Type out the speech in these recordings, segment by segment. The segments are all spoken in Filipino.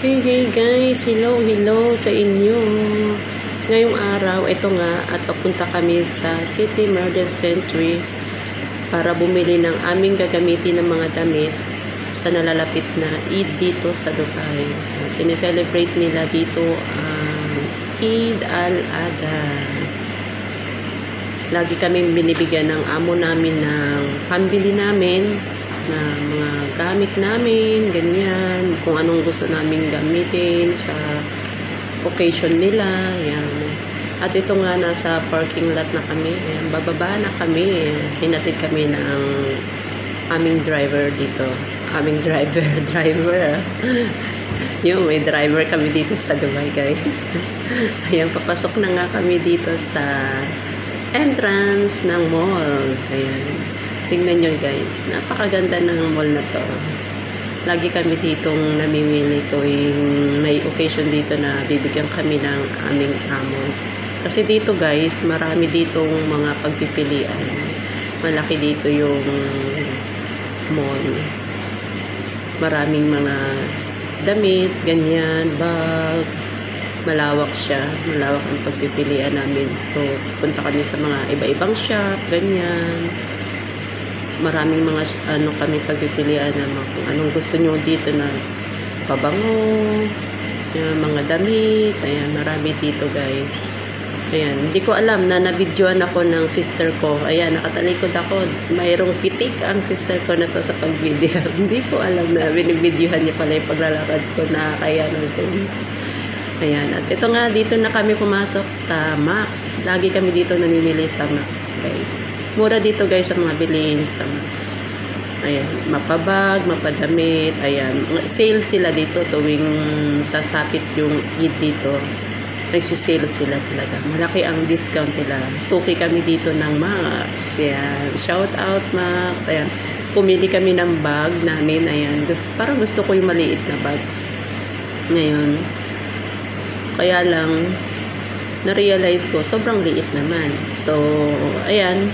Hey guys, hello sa inyo. Ngayong araw, ito nga at papunta kami sa City Murder Century para bumili ng aming gagamitin ng mga damit sa nalalapit na Eid dito sa Dubai. Sineselebrate nila dito ang Eid al-Adha. Lagi kaming binibigyan ng amo namin ng pambili namin na mga gamit namin, ganyan, kung anong gusto namin gamitin sa occasion nila, yan. At ito nga, nasa parking lot na kami, ayan, bababa na kami, hinatid kami ng aming driver dito, driver, yung may driver kami dito sa Dubai, guys. Ayan, papasok na nga kami dito sa entrance ng mall, ayan. Tingnan nyo guys, napakaganda ng mall na to. Lagi kami ditong namimili tuwing may occasion dito na bibigyan kami ng aming amo. Kasi dito guys, marami ditong mga pagpipilian. Malaki dito yung mall. Maraming mga damit, ganyan, bag. Malawak siya. Malawak ang pagpipilian namin. So, punta kami sa mga iba-ibang shop, ganyan. Maraming mga kami pagpipilian naman kung anong gusto nyo dito na pabango, yan, mga damit, ayan, marami dito guys. Ayan, hindi ko alam na nabidyoan ako ng sister ko. Ayan, nakatalikod ako. Mayroong pitik ang sister ko na to sa pag-video. Hindi ko alam na binibidyohan niya pala yung paglalakad ko na kaya naman sa inyo. Ayan, at ito nga, dito na kami pumasok sa Max. Lagi kami dito namimili sa Max guys. Mura dito guys sa mga bilihin sa Max. Ayan, mapabag, mapadamit. Ayan, sale sila dito tuwing sasapit yung Eid dito. Nagsisale sila talaga. Malaki ang discount nila. Suki kami dito ng Max. Ayan, shout out Max. Ayan, pumili kami ng bag namin. Ayan, parang gusto ko yung maliit na bag. Ngayon, kaya lang, na-realize ko, sobrang liit naman. So, ayan,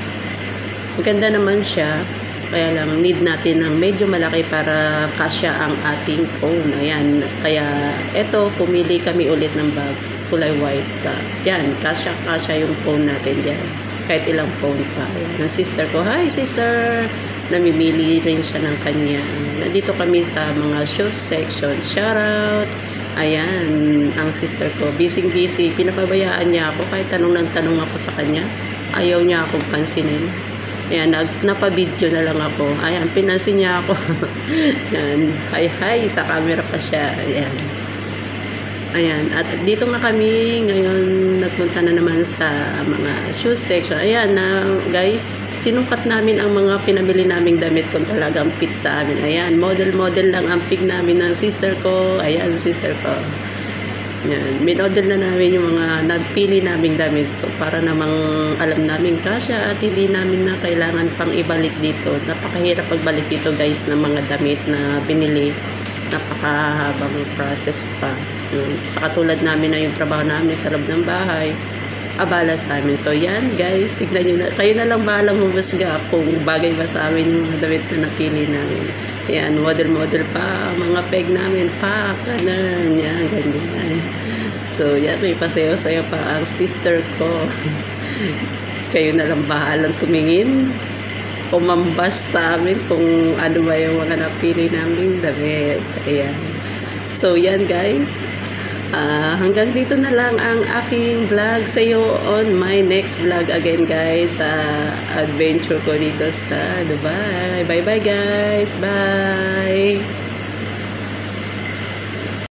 maganda naman siya, kaya lang need natin ng medyo malaki para kasya ang ating phone. Ayan, kaya eto, pumili kami ulit ng bag, kulay white. Yan, kasya yung phone natin yan. Kahit ilang phone pa. Ayan, ng sister ko, hi sister! Namimili rin siya ng kanya. Nandito kami sa mga shoes section. Shout out! Ayan, ang sister ko, busy. Pinapabayaan niya ako, kahit tanong ako sa kanya. Ayaw niya akong pansinin. Ayan, napabidyo na lang ako. Ayan, pinansin niya ako. Ayan, hi, sa camera pa siya. Ayan. Ayan, at dito nga kami, ngayon nagpunta na naman sa mga shoes section. Ayan, guys, sinukat namin ang mga pinabili naming damit kung talagang fit sa amin. Ayan, model lang ang pig namin ng sister ko. Ayan, sister ko. Yan, minodel na namin yung mga napili naming damit. So, para namang alam namin kasya at hindi namin na kailangan pang ibalik dito. Napakahirap pagbalik dito guys ng mga damit na binili. Napakahabang process pa. Sa katulad namin na yung trabaho namin sa loob ng bahay, abala sa amin. So, yan guys, tignan nyo na. Kayo na lang bahalang humusga kung bagay ba sa amin yung mga damit na napili namin. Yan, model pa, mga peg namin, pa, ganun, yan, ganyan. So, yan, may pasayo-sayo pa ang sister ko. Kayo na lang bahalang tumingin o mambash sa amin kung ano ba yung mga napili namin damit. Ayan. So, yan guys. Hanggang dito na lang ang aking vlog sa iyo on my next vlog again guys sa adventure ko dito sa Dubai. Bye guys. Bye.